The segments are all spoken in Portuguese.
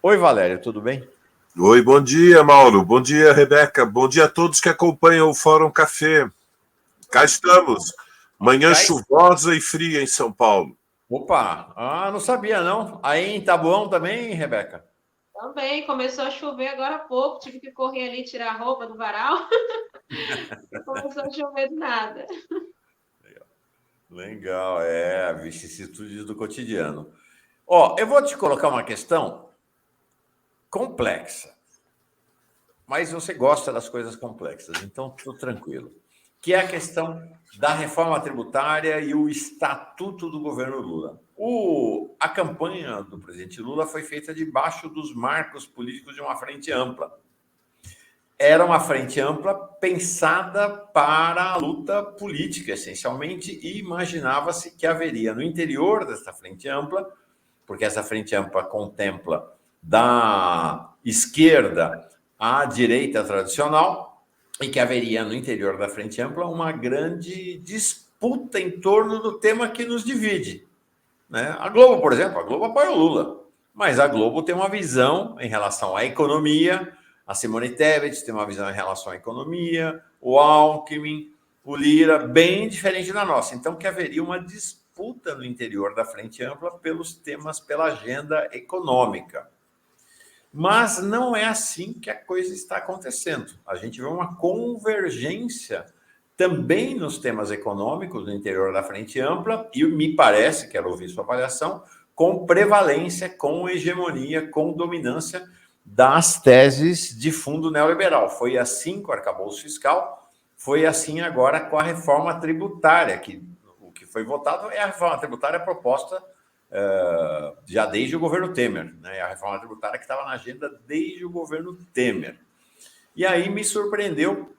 Oi, Valério, tudo bem? Oi, bom dia, Mauro. Bom dia, Rebeca. Bom dia a todos que acompanham o Fórum Café. Cá estamos. Manhã Cá chuvosa e fria em São Paulo. Opa! Não sabia não. Aí em Taboão também, Rebeca? Também começou a chover agora há pouco, tive que correr ali tirar a roupa do varal. Começou a chover do nada. Legal, vicissitudes do cotidiano. Ó, eu vou te colocar uma questão complexa, mas você gosta das coisas complexas, então estou tranquilo. Que é a questão da reforma tributária e o estatuto do governo Lula. A campanha do presidente Lula foi feita debaixo dos marcos políticos de uma frente ampla. Era uma frente ampla pensada para a luta política, essencialmente, e imaginava-se que haveria no interior dessa frente ampla, porque essa frente ampla contempla da esquerda à direita tradicional, e que haveria no interior da frente ampla uma grande disputa em torno do tema que nos divide. Né? A Globo, por exemplo, a Globo apoia o Lula, mas a Globo tem uma visão em relação à economia, a Simone Tebet tem uma visão em relação à economia, o Alckmin, o Lira, bem diferente da nossa. Então, que haveria uma disputa no interior da Frente Ampla pelos temas, pela agenda econômica. Mas não é assim que a coisa está acontecendo. A gente vê uma convergência também nos temas econômicos no interior da Frente Ampla, e me parece, quero ouvir sua avaliação, com prevalência, com hegemonia, com dominância das teses de fundo neoliberal. Foi assim com o arcabouço fiscal, foi assim agora com a reforma tributária, que o que foi votado é a reforma tributária proposta já desde o governo Temer, né? A reforma tributária que estava na agenda desde o governo Temer. E aí me surpreendeu,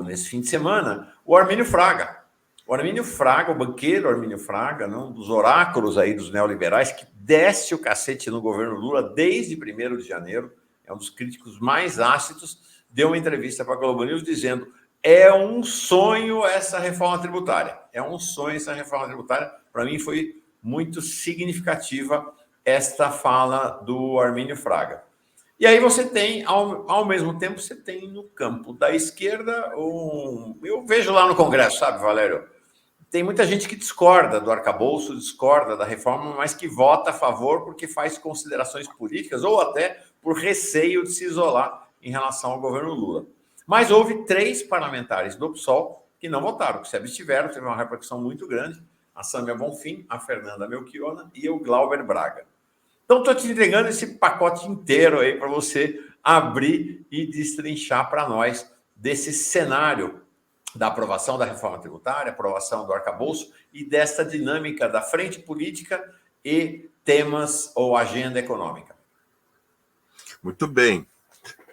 nesse fim de semana, o Armínio Fraga. O Armínio Fraga, o banqueiro Armínio Fraga, um dos oráculos aí dos neoliberais, que desce o cacete no governo Lula desde 1º de janeiro, é um dos críticos mais ácidos, deu uma entrevista para a Globo News dizendo: é um sonho essa reforma tributária. É um sonho essa reforma tributária. Para mim foi muito significativa esta fala do Armínio Fraga. E aí você tem, ao mesmo tempo, você tem no campo da esquerda, eu vejo lá no Congresso, sabe, Valério? Tem muita gente que discorda do arcabouço, discorda da reforma, mas que vota a favor porque faz considerações políticas ou até por receio de se isolar em relação ao governo Lula. Mas houve 3 parlamentares do PSOL que não votaram, que se abstiveram, teve uma repercussão muito grande: a Sâmia Bonfim, a Fernanda Melchiona e o Glauber Braga. Então, estou te entregando esse pacote inteiro aí para você abrir e destrinchar para nós desse cenário da aprovação da reforma tributária, aprovação do arcabouço e dessa dinâmica da frente política e temas ou agenda econômica. Muito bem.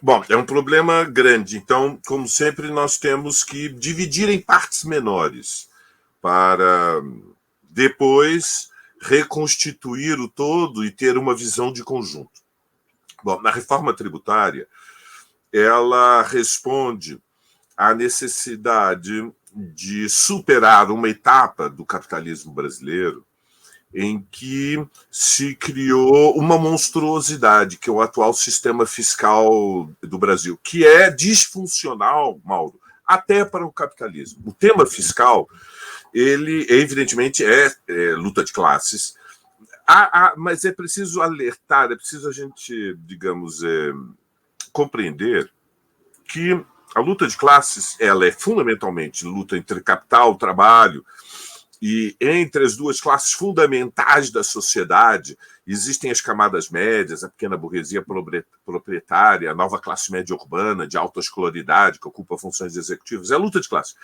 Bom, é um problema grande. Então, como sempre, nós temos que dividir em partes menores para depois reconstituir o todo e ter uma visão de conjunto. Bom, na reforma tributária, ela responde à necessidade de superar uma etapa do capitalismo brasileiro em que se criou uma monstruosidade, que é o atual sistema fiscal do Brasil, que é disfuncional, Mauro, até para o capitalismo. O tema fiscal, ele evidentemente é luta de classes, mas é preciso alertar, é preciso a gente, digamos, compreender que a luta de classes ela é fundamentalmente luta entre capital, trabalho, e entre as duas classes fundamentais da sociedade existem as camadas médias, a pequena burguesia proprietária, a nova classe média urbana de alta escolaridade que ocupa funções executivas. É a luta de classes.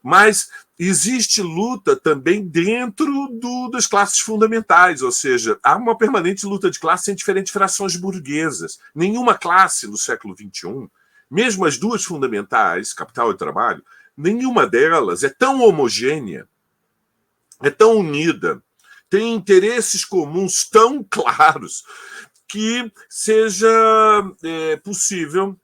Mas existe luta também dentro das classes fundamentais, ou seja, há uma permanente luta de classe em diferentes frações burguesas. Nenhuma classe no século XXI, mesmo as duas fundamentais, capital e trabalho, nenhuma delas é tão homogênea, é tão unida, tem interesses comuns tão claros que seja possível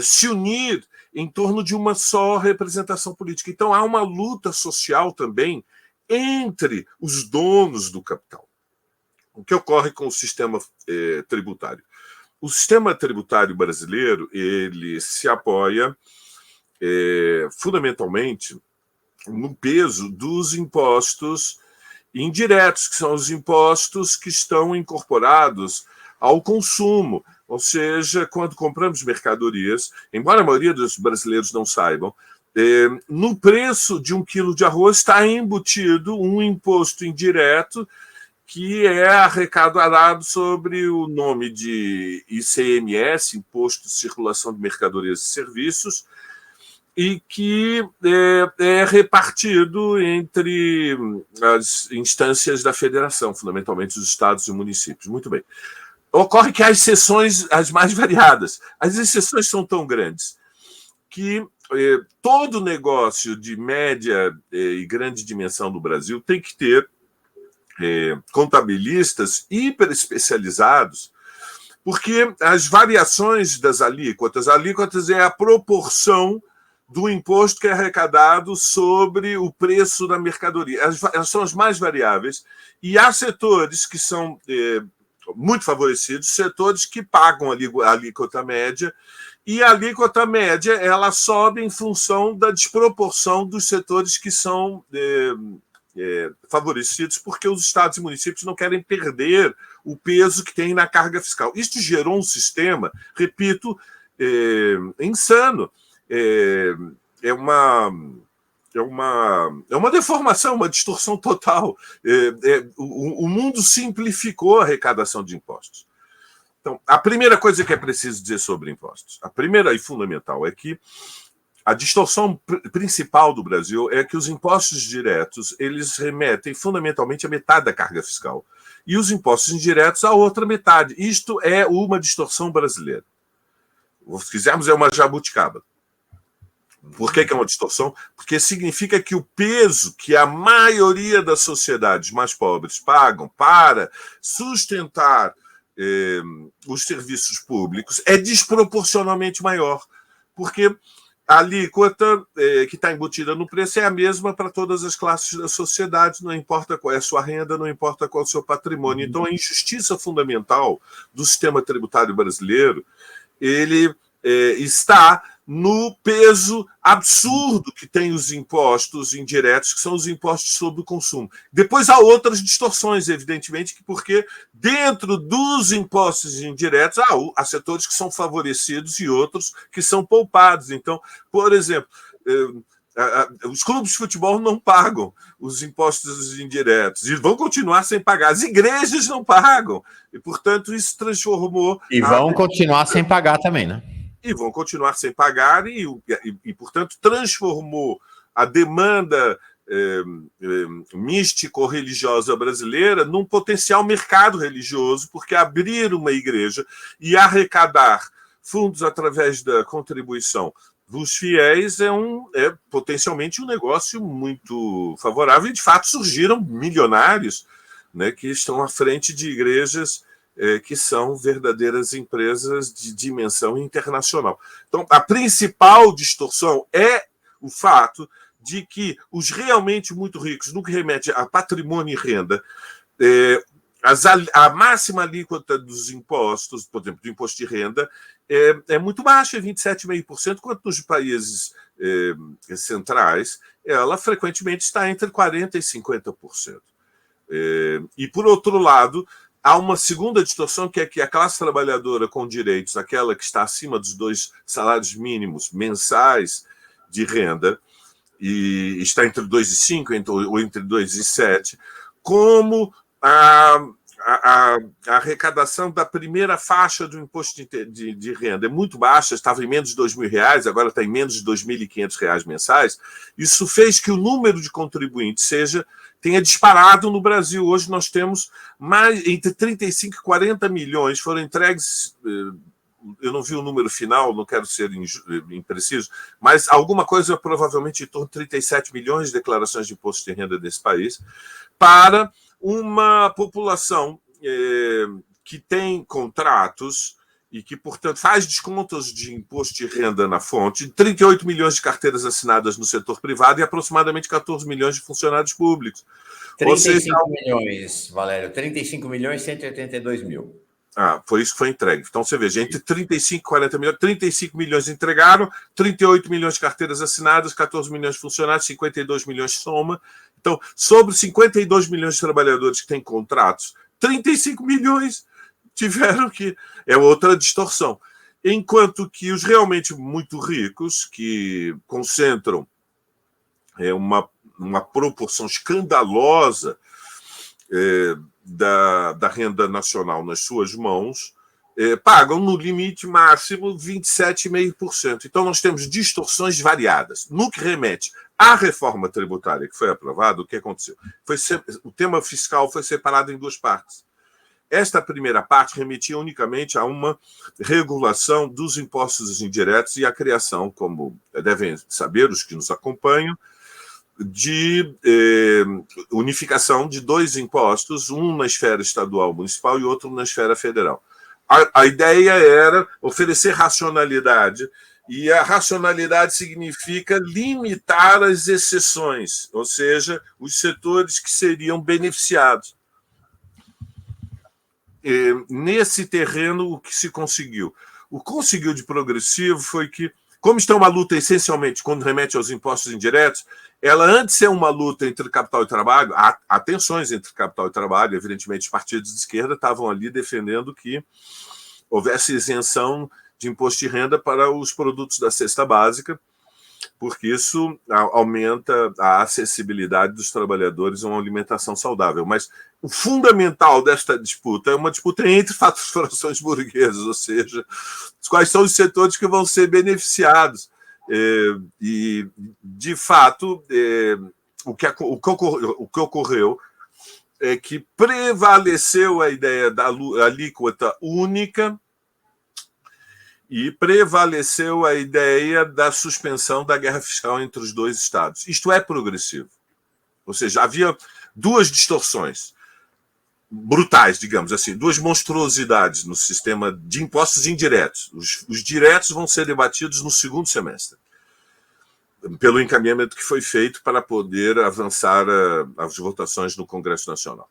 se unir em torno de uma só representação política. Então, há uma luta social também entre os donos do capital. o que ocorre com o sistema tributário? O sistema tributário brasileiro ele se apoia fundamentalmente no peso dos impostos indiretos, que são os impostos que estão incorporados ao consumo. Ou seja, quando compramos mercadorias, embora a maioria dos brasileiros não saibam, no preço de 1 quilo de arroz está embutido um imposto indireto que é arrecadado sobre o nome de ICMS, Imposto de Circulação de Mercadorias e Serviços, e que é repartido entre as instâncias da federação, fundamentalmente os estados e municípios. Muito bem. Ocorre que há exceções as mais variadas. As exceções são tão grandes que todo negócio de média e grande dimensão no Brasil tem que ter contabilistas hiper especializados, porque as variações das alíquotas é a proporção do imposto que é arrecadado sobre o preço da mercadoria. Elas são as mais variáveis, e há setores que são muito favorecidos, setores que pagam a alíquota média, e a alíquota média ela sobe em função da desproporção dos setores que são favorecidos, porque os estados e municípios não querem perder o peso que tem na carga fiscal. Isto gerou um sistema, repito, insano. É uma deformação, uma distorção total. O mundo simplificou a arrecadação de impostos. Então, a primeira coisa que é preciso dizer sobre impostos, a primeira e fundamental, é que a distorção principal do Brasil é que os impostos diretos eles remetem fundamentalmente a metade da carga fiscal e os impostos indiretos a outra metade. Isto é uma distorção brasileira. Se quisermos, é uma jabuticaba. Por que é uma distorção? Porque significa que o peso que a maioria das sociedades mais pobres pagam para sustentar os serviços públicos é desproporcionalmente maior, porque a alíquota que está embutida no preço é a mesma para todas as classes da sociedade, não importa qual é a sua renda, não importa qual é o seu patrimônio. Então, a injustiça fundamental do sistema tributário brasileiro ele está no peso absurdo que tem os impostos indiretos, que são os impostos sobre o consumo. Depois há outras distorções, evidentemente, porque dentro dos impostos indiretos há setores que são favorecidos e outros que são poupados. Então, por exemplo, os clubes de futebol não pagam os impostos indiretos e vão continuar sem pagar. As igrejas não pagam. E, portanto, isso transformou... E vão continuar sem pagar também, né? E vão continuar sem pagar e portanto, transformou a demanda místico-religiosa brasileira num potencial mercado religioso, porque abrir uma igreja e arrecadar fundos através da contribuição dos fiéis é potencialmente um negócio muito favorável. E, de fato, surgiram milionários, né, que estão à frente de igrejas que são verdadeiras empresas de dimensão internacional. Então, a principal distorção é o fato de que os realmente muito ricos, no que remete a patrimônio e renda, a máxima alíquota dos impostos, por exemplo, do imposto de renda, é muito baixa, é 27,5%, enquanto nos países centrais, ela frequentemente está entre 40% e 50%. E, por outro lado, há uma segunda distorção, que é que a classe trabalhadora com direitos, aquela que está acima dos 2 salários mínimos mensais de renda, e está entre 2,5 ou entre 2,7, como a arrecadação da primeira faixa do imposto de renda é muito baixa, estava em menos de R$2.000, agora está em menos de R$2.500 mensais. Isso fez que o número de contribuintes tenha disparado no Brasil. Hoje nós temos mais entre 35 e 40 milhões, foram entregues, eu não vi o número final, não quero ser impreciso, mas alguma coisa provavelmente em torno de 37 milhões de declarações de imposto de renda desse país, para uma população que tem contratos e que, portanto, faz descontos de imposto de renda na fonte, 38 milhões de carteiras assinadas no setor privado e aproximadamente 14 milhões de funcionários públicos. Vocês... 35 milhões, Valério. 35 milhões e 182 mil. Foi isso que foi entregue. Então, você veja, entre 35 e 40 milhões, 35 milhões entregaram, 38 milhões de carteiras assinadas, 14 milhões de funcionários, 52 milhões de soma. Então, sobre 52 milhões de trabalhadores que têm contratos, 35 milhões tiveram que... É outra distorção. Enquanto que os realmente muito ricos, que concentram uma proporção escandalosa da renda nacional nas suas mãos, pagam no limite máximo 27,5%. Então, nós temos distorções variadas. No que remete à reforma tributária que foi aprovada, o que aconteceu? O tema fiscal foi separado em duas partes. Esta primeira parte remetia unicamente a uma regulação dos impostos indiretos e a criação, como devem saber os que nos acompanham, de unificação de dois impostos, um na esfera estadual municipal e outro na esfera federal. A ideia era oferecer racionalidade, e a racionalidade significa limitar as exceções, ou seja, os setores que seriam beneficiados. Nesse terreno, o que se conseguiu? O que conseguiu de progressivo foi que, como está uma luta essencialmente, quando remete aos impostos indiretos, ela antes de ser uma luta entre capital e trabalho, há tensões entre capital e trabalho, evidentemente os partidos de esquerda estavam ali defendendo que houvesse isenção de imposto de renda para os produtos da cesta básica, porque isso aumenta a acessibilidade dos trabalhadores a uma alimentação saudável. Mas o fundamental desta disputa é uma disputa entre frações burguesas, ou seja, quais são os setores que vão ser beneficiados. E, de fato, o que ocorreu é que prevaleceu a ideia da alíquota única e prevaleceu a ideia da suspensão da guerra fiscal entre os dois estados. Isto é progressivo. Ou seja, havia duas distorções brutais, digamos assim, duas monstruosidades no sistema de impostos indiretos. Os diretos vão ser debatidos no segundo semestre, pelo encaminhamento que foi feito para poder avançar as votações no Congresso Nacional.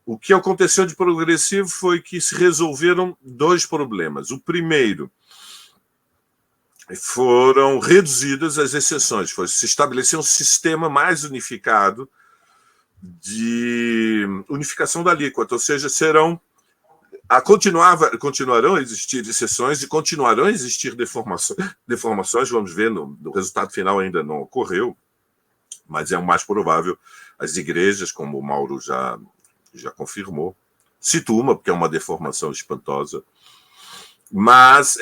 O que aconteceu de progressivo foi que se resolveram dois problemas. O primeiro, foram reduzidas as exceções, se estabeleceu um sistema mais unificado de unificação da alíquota, ou seja, continuarão a existir exceções e continuarão a existir deformações, vamos ver, no resultado final ainda não ocorreu, mas é o mais provável. As igrejas, como o Mauro já confirmou, cito uma, porque é uma deformação espantosa, mas,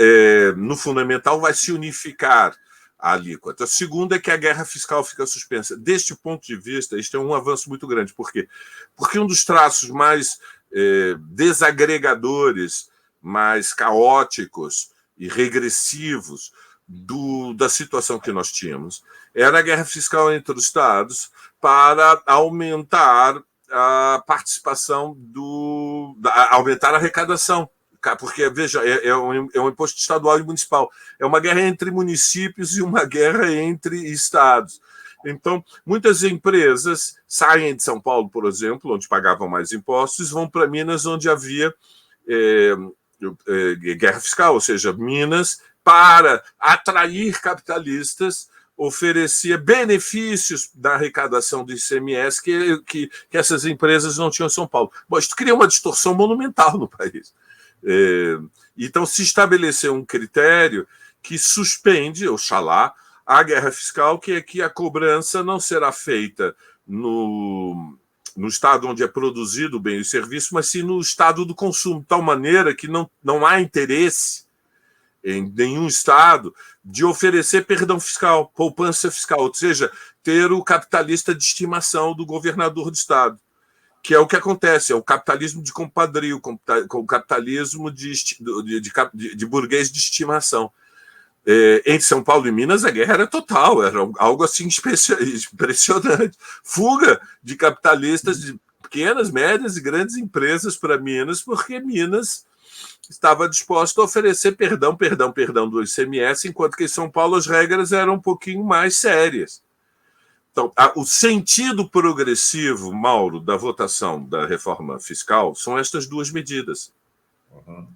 no fundamental, vai se unificar a alíquota. A segunda é que a guerra fiscal fica suspensa. Deste ponto de vista, isto é um avanço muito grande. Por quê? Porque um dos traços mais desagregadores, mais caóticos e regressivos da situação que nós tínhamos era a guerra fiscal entre os estados para aumentar a participação, aumentar a arrecadação. Porque, veja, é um imposto estadual e municipal. É uma guerra entre municípios e uma guerra entre estados. Então, muitas empresas saem de São Paulo, por exemplo, onde pagavam mais impostos, vão para Minas, onde havia guerra fiscal, ou seja, Minas, para atrair capitalistas, oferecia benefícios da arrecadação do ICMS que essas empresas não tinham em São Paulo. Bom, isso cria uma distorção monumental no país. Então, se estabeleceu um critério que suspende, oxalá, a guerra fiscal, que é que a cobrança não será feita no estado onde é produzido o bem e o serviço, mas sim no estado do consumo, de tal maneira que não há interesse em nenhum estado de oferecer perdão fiscal, poupança fiscal, ou seja, ter o capitalista de estimação do governador do estado, que é o que acontece, é o capitalismo de compadrio, o capitalismo de burguês de estimação. Entre São Paulo e Minas, a guerra era total, era algo assim impressionante. Fuga de capitalistas de pequenas, médias e grandes empresas para Minas, porque Minas estava disposto a oferecer perdão do ICMS, enquanto que em São Paulo as regras eram um pouquinho mais sérias. Então, o sentido progressivo, Mauro, da votação da reforma fiscal são estas duas medidas. Uhum.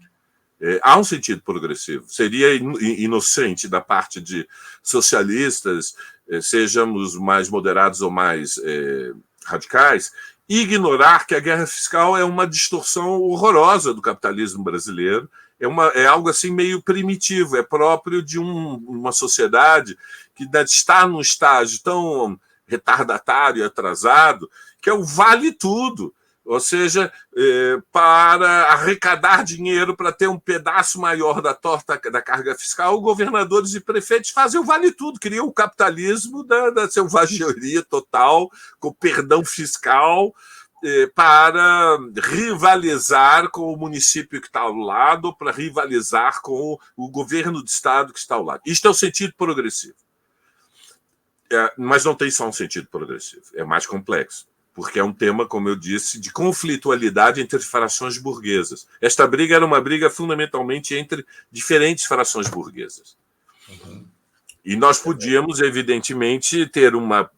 Há um sentido progressivo. Seria inocente da parte de socialistas, sejamos mais moderados ou mais radicais, ignorar que a guerra fiscal é uma distorção horrorosa do capitalismo brasileiro, é algo assim meio primitivo, é próprio de uma sociedade que está num estágio tão retardatário e atrasado, que é o vale tudo. Ou seja, para arrecadar dinheiro para ter um pedaço maior da torta da carga fiscal, governadores e prefeitos fazem o vale tudo, criam o capitalismo da selvageria total, com perdão fiscal, para rivalizar com o município que está ao lado, para rivalizar com o governo do estado que está ao lado. Isto é o sentido progressivo. Mas não tem só um sentido progressivo, é mais complexo, porque é um tema, como eu disse, de conflitualidade entre frações burguesas. Esta briga era uma briga fundamentalmente entre diferentes frações burguesas. Uhum. E nós podíamos, evidentemente, ter uma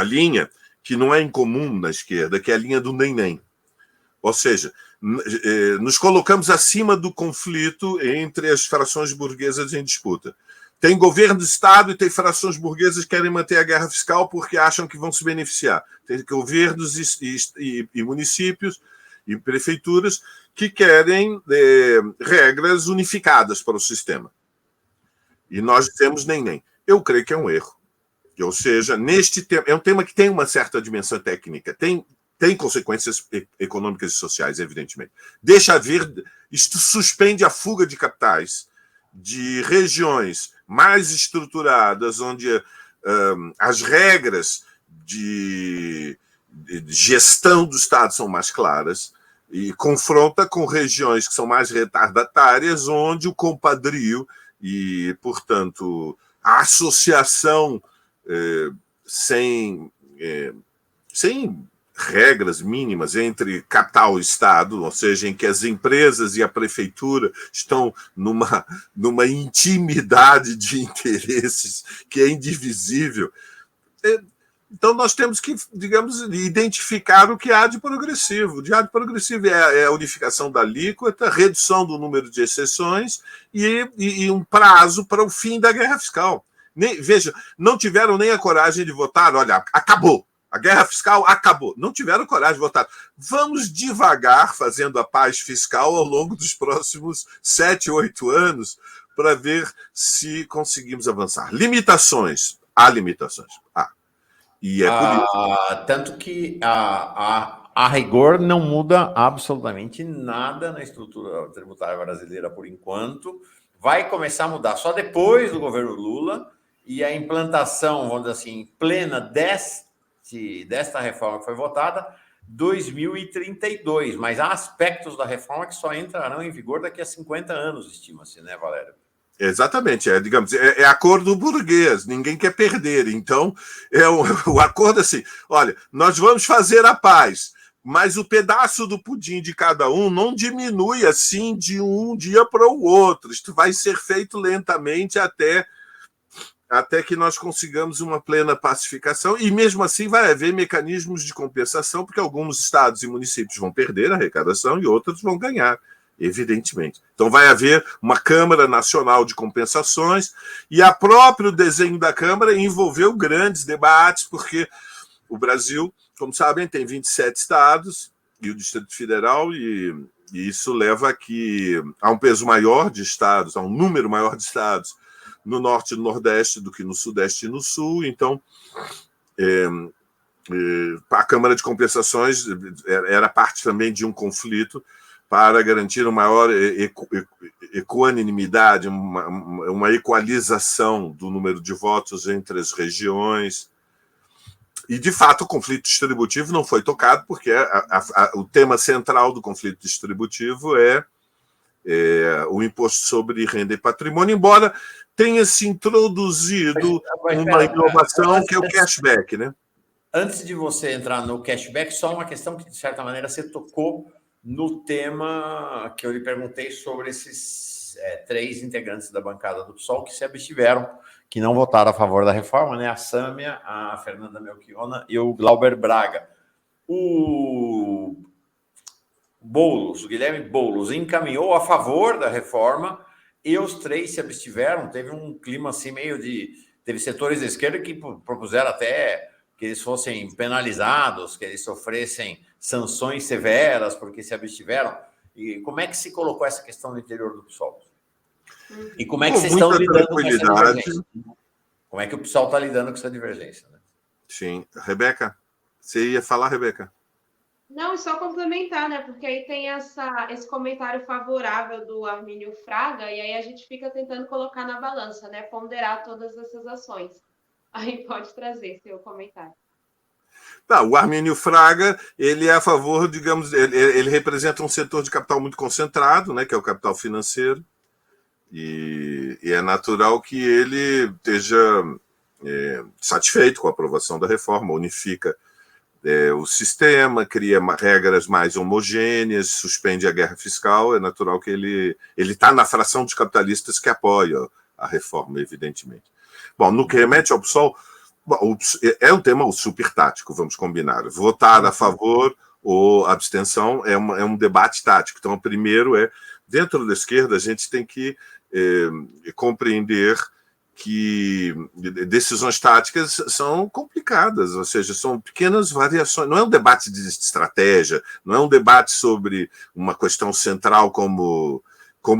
linha que não é incomum na esquerda, que é a linha do nem-nem. Ou seja, nos colocamos acima do conflito entre as frações burguesas em disputa. Tem governo do Estado e tem frações burguesas que querem manter a guerra fiscal porque acham que vão se beneficiar. Tem governos e municípios e prefeituras que querem regras unificadas para o sistema. E nós temos nem. Eu creio que é um erro. Ou seja, neste tema, é um tema que tem uma certa dimensão técnica, tem consequências econômicas e sociais, evidentemente. Deixa ver, isto suspende a fuga de capitais de regiões mais estruturadas, onde as regras de gestão do Estado são mais claras, e confronta com regiões que são mais retardatárias, onde o compadrio e, portanto, a associação sem regras mínimas entre capital e Estado, ou seja, em que as empresas e a prefeitura estão numa intimidade de interesses que é indivisível. Então, nós temos que, digamos, identificar o que há de progressivo. O que há de progressivo é a unificação da alíquota, redução do número de exceções e um prazo para o fim da guerra fiscal. Veja, não tiveram nem a coragem de votar, olha, acabou. A guerra fiscal acabou. Não tiveram coragem de votar. Vamos devagar fazendo a paz fiscal ao longo dos próximos 7, 8 anos para ver se conseguimos avançar. Limitações. Há limitações. E é por isso. Tanto que a rigor não muda absolutamente nada na estrutura tributária brasileira por enquanto. Vai começar a mudar só depois do governo Lula e a implantação, vamos dizer assim, plena desta reforma que foi votada, 2032. Mas há aspectos da reforma que só entrarão em vigor daqui a 50 anos, estima-se, né, Valério? Exatamente, digamos, acordo burguês, ninguém quer perder. Então, o acordo assim, olha, nós vamos fazer a paz, mas o pedaço do pudim de cada um não diminui assim de um dia para o outro. Isto vai ser feito lentamente até que nós consigamos uma plena pacificação, e mesmo assim vai haver mecanismos de compensação, porque alguns estados e municípios vão perder a arrecadação e outros vão ganhar, evidentemente. Então vai haver uma Câmara Nacional de Compensações, e o próprio desenho da Câmara envolveu grandes debates, porque o Brasil, como sabem, tem 27 estados e o Distrito Federal, e isso leva a um peso maior de estados, a um número maior de estados no norte e no nordeste do que no sudeste e no sul. Então, a Câmara de Compensações era parte também de um conflito para garantir uma maior equanimidade, uma equalização do número de votos entre as regiões. E, de fato, o conflito distributivo não foi tocado, porque o tema central do conflito distributivo é o imposto sobre renda e patrimônio, embora tenha se introduzido uma inovação que é o cashback, né? Antes de você entrar no cashback, só uma questão que, de certa maneira, você tocou no tema que eu lhe perguntei sobre esses 3 integrantes da bancada do PSOL que se abstiveram, que não votaram a favor da reforma, né? A Sâmia, a Fernanda Melchiona e o Glauber Braga. O Boulos, o Guilherme Boulos, encaminhou a favor da reforma e os 3 se abstiveram. Teve um clima assim meio de... Teve setores da esquerda que propuseram até que eles fossem penalizados, que eles sofressem sanções severas porque se abstiveram. E como é que se colocou essa questão no interior do PSOL? E como é que vocês estão lidando com essa divergência? Como é que o PSOL está lidando com essa divergência? Né? Sim. Rebeca, você ia falar, Rebeca? Não, e só complementar, né? Porque aí tem esse comentário favorável do Armínio Fraga, e aí a gente fica tentando colocar na balança, né? Ponderar todas essas ações. Aí pode trazer seu comentário. Tá, o Armínio Fraga, ele é a favor, digamos, ele representa um setor de capital muito concentrado, né, que é o capital financeiro, e é natural que ele esteja satisfeito com a aprovação da reforma, unifica o sistema, cria regras mais homogêneas, suspende a guerra fiscal, é natural que ele está na fração dos capitalistas que apoia a reforma, evidentemente. Bom, no que remete ao PSOL, é um tema super tático, vamos combinar. Votar a favor ou abstenção é um debate tático. Então, primeiro dentro da esquerda, a gente tem que compreender que decisões táticas são complicadas, ou seja, são pequenas variações. Não é um debate de estratégia, não é um debate sobre uma questão central como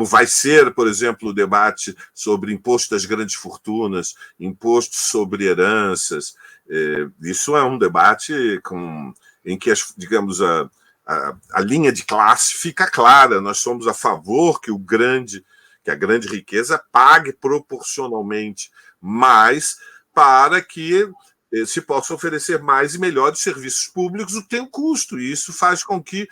vai ser, por exemplo, o debate sobre imposto das grandes fortunas, imposto sobre heranças. Isso é um debate em que, digamos, a linha de classe fica clara. Nós somos a favor que a grande riqueza pague proporcionalmente mais para que se possa oferecer mais e melhores serviços públicos, o que tem um custo. E isso faz com que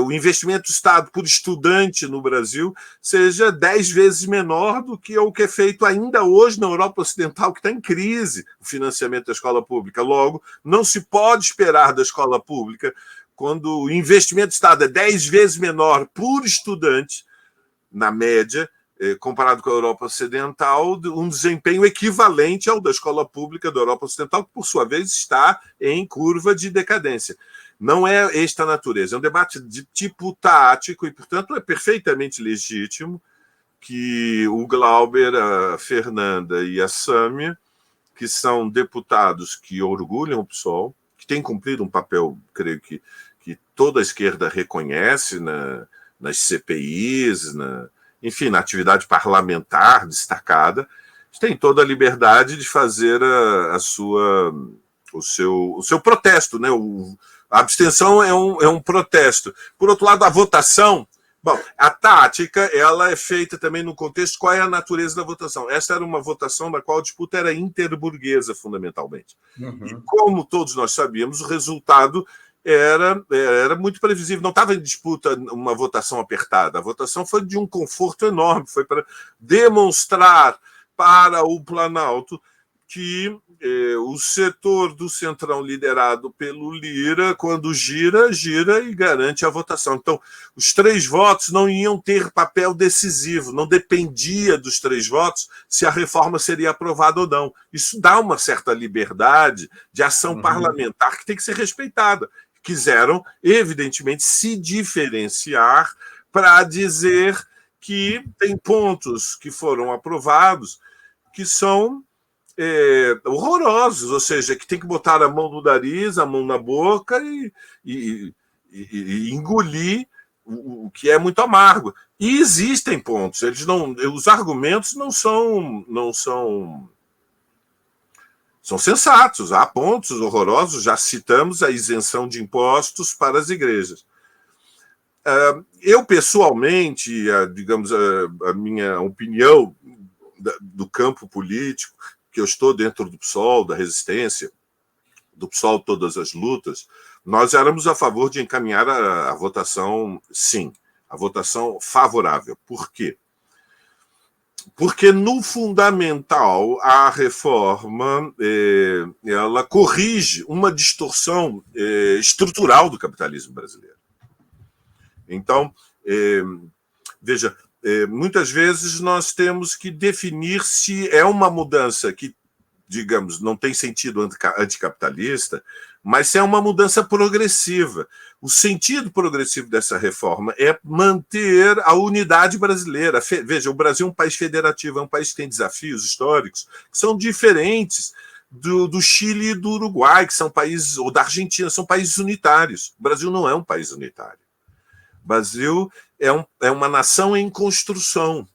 o investimento do Estado por estudante no Brasil seja 10 vezes menor do que o que é feito ainda hoje na Europa Ocidental, que está em crise, o financiamento da escola pública. Logo, não se pode esperar da escola pública, quando o investimento do Estado é 10 vezes menor por estudante, na média, comparado com a Europa Ocidental, um desempenho equivalente ao da escola pública da Europa Ocidental, que, por sua vez, está em curva de decadência. Não é esta natureza, é um debate de tipo tático e, portanto, é perfeitamente legítimo que o Glauber, a Fernanda e a Sâmia, que são deputados que orgulham o PSOL, que têm cumprido um papel, creio que toda a esquerda reconhece nas CPIs, enfim, na atividade parlamentar destacada, tem toda a liberdade de fazer o seu protesto, né? A abstenção é um protesto. Por outro lado, a votação, bom, a tática, ela é feita também no contexto qual é a natureza da votação. Essa era uma votação na qual a disputa era interburguesa, fundamentalmente. Uhum. E como todos nós sabíamos, o resultado era muito previsível. Não estava em disputa uma votação apertada. A votação foi de um conforto enorme. Foi para demonstrar para o Planalto que o setor do Centrão liderado pelo Lira, quando gira e garante a votação. Então, os 3 votos não iam ter papel decisivo. Não dependia dos 3 votos se a reforma seria aprovada ou não. Isso dá uma certa liberdade de ação parlamentar que tem que ser respeitada. Quiseram, evidentemente, se diferenciar para dizer que tem pontos que foram aprovados que são horrorosos, ou seja, que tem que botar a mão no nariz, a mão na boca e engolir o que é muito amargo. E existem pontos, os argumentos não são sensatos. Há pontos horrorosos, já citamos a isenção de impostos para as igrejas. Eu, pessoalmente, digamos, a minha opinião do campo político, que eu estou dentro do PSOL, da resistência, do PSOL Todas as Lutas, nós éramos a favor de encaminhar a votação, sim, a votação favorável. Por quê? Porque, no fundamental, a reforma ela corrige uma distorção estrutural do capitalismo brasileiro. Então, veja, muitas vezes nós temos que definir se é uma mudança que, digamos, não tem sentido anticapitalista, mas se é uma mudança progressiva. O sentido progressivo dessa reforma é manter a unidade brasileira. Veja, o Brasil é um país federativo, é um país que tem desafios históricos que são diferentes do Chile e do Uruguai, que são países, ou da Argentina, são países unitários. O Brasil não é um país unitário. O Brasil é uma nação em construção.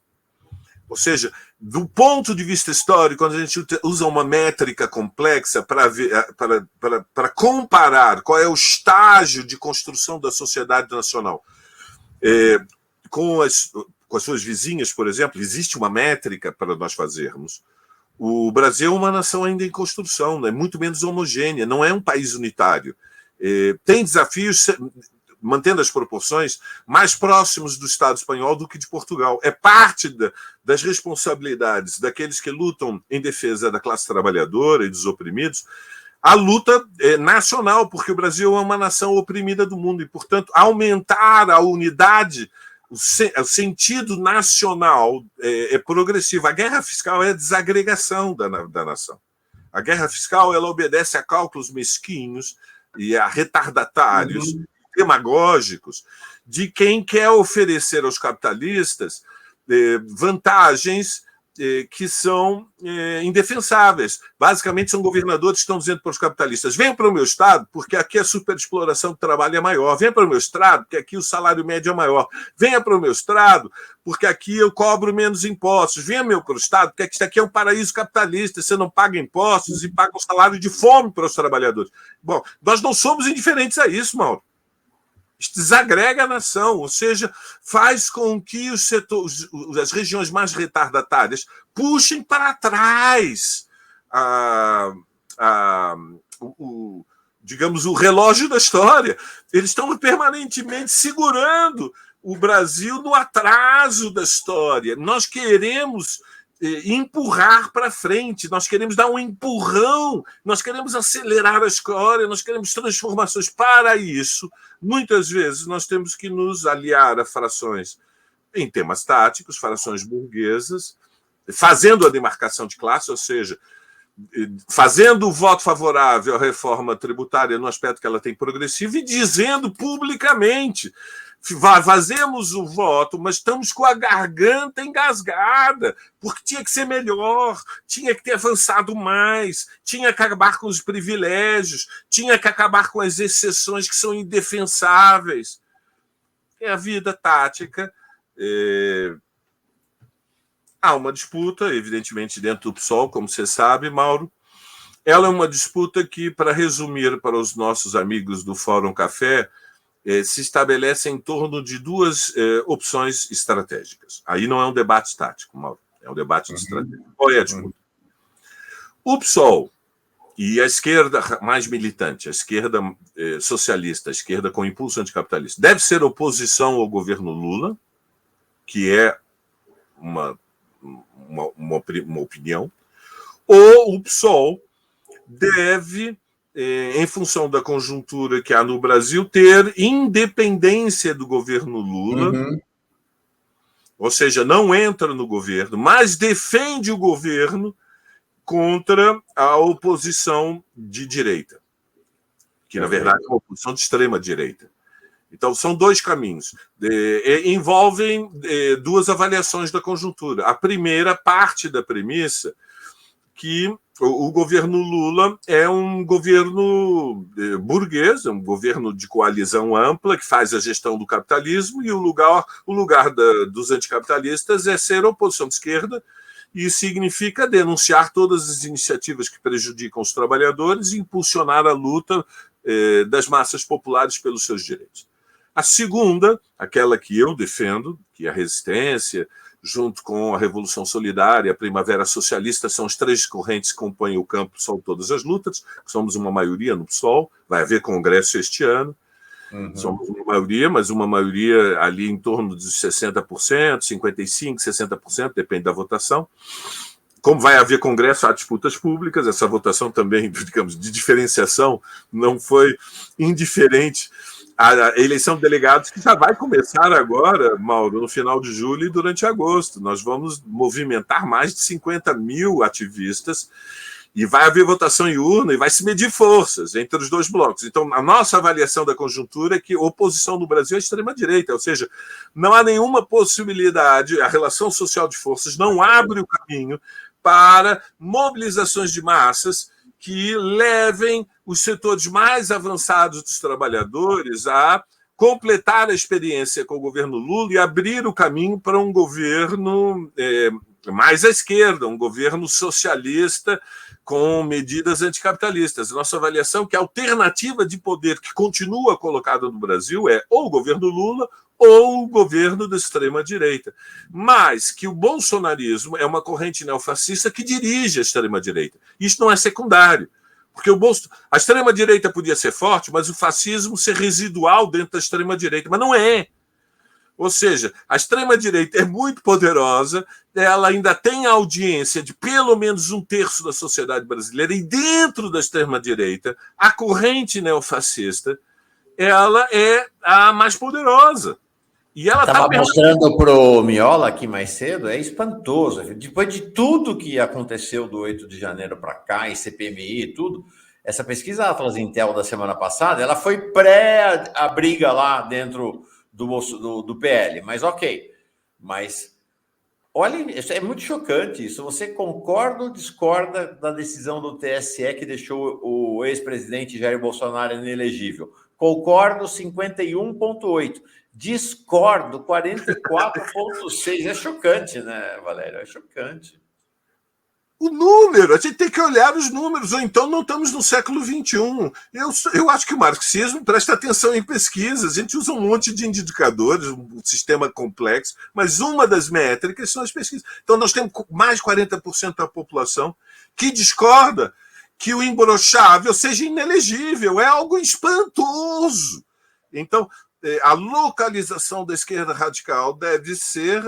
Ou seja, do ponto de vista histórico, quando a gente usa uma métrica complexa para comparar qual é o estágio de construção da sociedade nacional com as suas vizinhas, por exemplo, existe uma métrica para nós fazermos. O Brasil é uma nação ainda em construção, é muito menos homogênea, não é um país unitário. Tem desafios, mantendo as proporções, mais próximos do Estado espanhol do que de Portugal. É parte das responsabilidades daqueles que lutam em defesa da classe trabalhadora e dos oprimidos, a luta nacional, porque o Brasil é uma nação oprimida do mundo e, portanto, aumentar a unidade, o sentido nacional é progressivo. A guerra fiscal é a desagregação da nação. A guerra fiscal ela obedece a cálculos mesquinhos e a retardatários, demagógicos, de quem quer oferecer aos capitalistas vantagens que são indefensáveis. Basicamente, são governadores que estão dizendo para os capitalistas: venham para o meu estado, porque aqui a superexploração do trabalho é maior. Venha para o meu estado, porque aqui o salário médio é maior. Venha para o meu estado, porque aqui eu cobro menos impostos. Venha para o estado, porque isso aqui é um paraíso capitalista. Você não paga impostos e paga um salário de fome para os trabalhadores. Bom, nós não somos indiferentes a isso, Mauro. Isso desagrega a nação, ou seja, faz com que as regiões mais retardatárias puxem para trás digamos, o relógio da história. Eles estão permanentemente segurando o Brasil no atraso da história. Nós queremos empurrar para frente, nós queremos dar um empurrão, nós queremos acelerar a história, nós queremos transformações. Para isso, muitas vezes, nós temos que nos aliar a frações em temas táticos, frações burguesas, fazendo a demarcação de classe, ou seja, fazendo o voto favorável à reforma tributária no aspecto que ela tem progressivo e dizendo publicamente: fazemos o voto, mas estamos com a garganta engasgada, porque tinha que ser melhor, tinha que ter avançado mais, tinha que acabar com os privilégios, tinha que acabar com as exceções que são indefensáveis. É a vida tática. Há uma disputa, evidentemente, dentro do PSOL, como você sabe, Mauro. Ela é uma disputa que, para resumir para os nossos amigos do Fórum Café, se estabelece em torno de duas opções estratégicas. Aí não é um debate tático, Mauro, é um debate de estratégia. Qual é a disputa? O PSOL e a esquerda mais militante, a esquerda socialista, a esquerda com impulso anticapitalista, deve ser oposição ao governo Lula, que é uma opinião, ou o PSOL deve, em função da conjuntura que há no Brasil, ter independência do governo Lula, ou seja, não entra no governo, mas defende o governo contra a oposição de direita, que, na verdade, é uma oposição de extrema-direita. Então, são dois caminhos. Envolvem duas avaliações da conjuntura. A primeira parte da premissa que o governo Lula é um governo burguês, é um governo de coalizão ampla que faz a gestão do capitalismo, e o lugar dos anticapitalistas é ser oposição de esquerda, e significa denunciar todas as iniciativas que prejudicam os trabalhadores e impulsionar a luta das massas populares pelos seus direitos. A segunda, aquela que eu defendo, que é a resistência, junto com a Revolução Solidária, a Primavera Socialista, são as três correntes que compõem o campo PSOL Todas as Lutas. Somos uma maioria no PSOL, vai haver congresso este ano. Somos uma maioria, mas uma maioria ali em torno de 60%, 55%, 60%, depende da votação. Como vai haver congresso, há disputas públicas, essa votação também, digamos, de diferenciação não foi indiferente a eleição de delegados que já vai começar agora, Mauro, no final de julho e durante agosto. Nós vamos movimentar mais de 50 mil ativistas e vai haver votação em urna e vai se medir forças entre os dois blocos. Então, a nossa avaliação da conjuntura é que a oposição no Brasil é extrema-direita, ou seja, não há nenhuma possibilidade, a relação social de forças não abre o caminho para mobilizações de massas que levem os setores mais avançados dos trabalhadores a completar a experiência com o governo Lula e abrir o caminho para um governo mais à esquerda, um governo socialista com medidas anticapitalistas. Nossa avaliação é que a alternativa de poder que continua colocada no Brasil é ou o governo Lula ou o governo da extrema-direita. Mas que o bolsonarismo é uma corrente neofascista que dirige a extrema-direita. Isso não é secundário. Porque a extrema-direita podia ser forte, mas o fascismo ser residual dentro da extrema-direita. Mas não é. Ou seja, a extrema-direita é muito poderosa, ela ainda tem a audiência de pelo menos 1/3 da sociedade brasileira, e dentro da extrema-direita, a corrente neofascista, ela é a mais poderosa. E ela estava mostrando para o Miola aqui mais cedo, é espantoso. Depois de tudo que aconteceu do 8 de janeiro para cá, e CPMI e tudo, essa pesquisa Atlas Intel da semana passada, ela foi pré a briga lá dentro do PL, mas ok. Mas, olha, isso é muito chocante isso. Você concorda ou discorda da decisão do TSE que deixou o ex-presidente Jair Bolsonaro inelegível? Concordo, 51,8%. Discordo, 44,6%. É chocante, né, Valério? É chocante. O número, a gente tem que olhar os números, ou então não estamos no século XXI. Eu acho que o marxismo presta atenção em pesquisas, a gente usa um monte de indicadores, um sistema complexo, mas uma das métricas são as pesquisas. Então nós temos mais de 40% da população que discorda que o imbrochável seja inelegível, é algo espantoso. Então, a localização da esquerda radical deve ser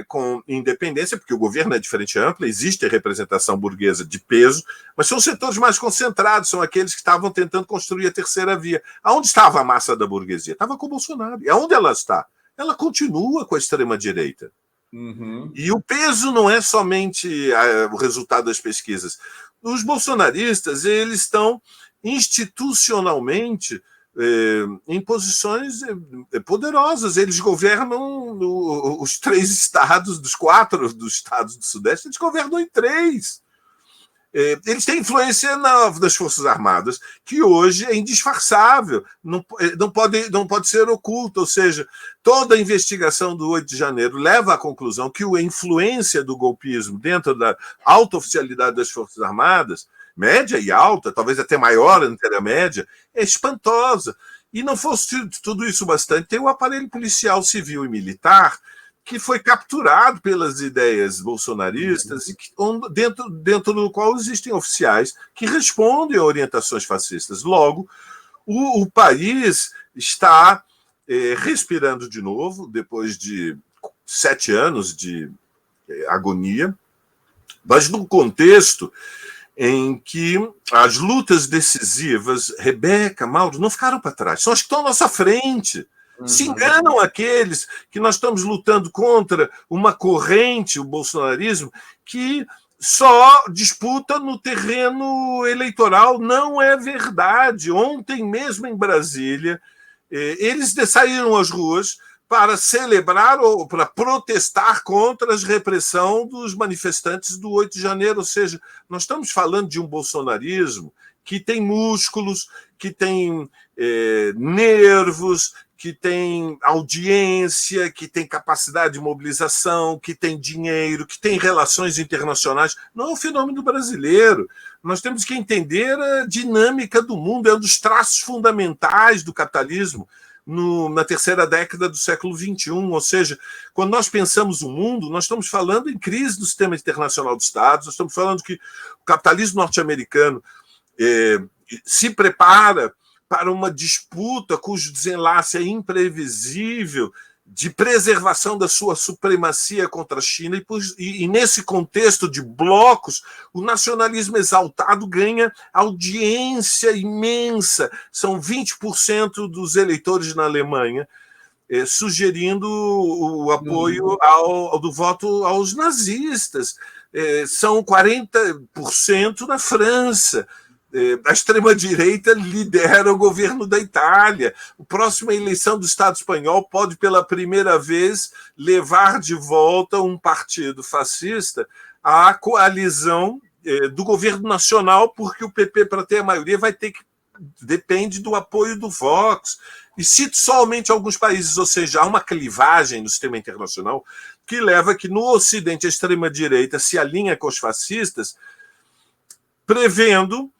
com independência, porque o governo é de frente ampla, existe a representação burguesa de peso, mas são setores mais concentrados, são aqueles que estavam tentando construir a terceira via. Aonde estava a massa da burguesia? Estava com o Bolsonaro. E aonde ela está? Ela continua com a extrema-direita. Uhum. E o peso não é somente o resultado das pesquisas. Os bolsonaristas, eles estão institucionalmente em posições poderosas. Eles governam os 3 estados, dos 4 dos estados do Sudeste, eles governam em 3. Eles têm influência das Forças Armadas, que hoje é indisfarçável, não pode ser oculta, ou seja, toda a investigação do 8 de janeiro leva à conclusão que a influência do golpismo dentro da alta oficialidade das Forças Armadas, média e alta, talvez até maior entre a média, é espantosa. E não fosse tudo isso bastante, tem o aparelho policial civil e militar que foi capturado pelas ideias bolsonaristas e dentro do qual existem oficiais que respondem a orientações fascistas. Logo, o país está respirando de novo, depois de 7 anos de agonia, mas num contexto em que as lutas decisivas, Rebeca, Mauro, não ficaram para trás, são as que estão à nossa frente. Se enganam aqueles que nós estamos lutando contra uma corrente, o bolsonarismo, que só disputa no terreno eleitoral. Não é verdade. Ontem mesmo em Brasília, eles saíram às ruas para celebrar ou para protestar contra a repressão dos manifestantes do 8 de janeiro. Ou seja, nós estamos falando de um bolsonarismo que tem músculos, que tem nervos, que tem audiência, que tem capacidade de mobilização, que tem dinheiro, que tem relações internacionais. Não é um fenômeno brasileiro. Nós temos que entender a dinâmica do mundo, é um dos traços fundamentais do capitalismo na terceira década do século XXI. Ou seja, quando nós pensamos o mundo, nós estamos falando em crise do sistema internacional dos Estados, nós estamos falando que o capitalismo norte-americano se prepara para uma disputa cujo desenlace é imprevisível de preservação da sua supremacia contra a China, e nesse contexto de blocos, o nacionalismo exaltado ganha audiência imensa. São 20% dos eleitores na Alemanha sugerindo o apoio do voto aos nazistas. São 40% na França. A extrema-direita lidera o governo da Itália. A próxima eleição do Estado espanhol pode, pela primeira vez, levar de volta um partido fascista à coalizão do governo nacional, porque o PP, para ter a maioria, depende do apoio do Vox. E cito somente alguns países, ou seja, há uma clivagem no sistema internacional que leva que no Ocidente a extrema-direita se alinha com os fascistas, prevendo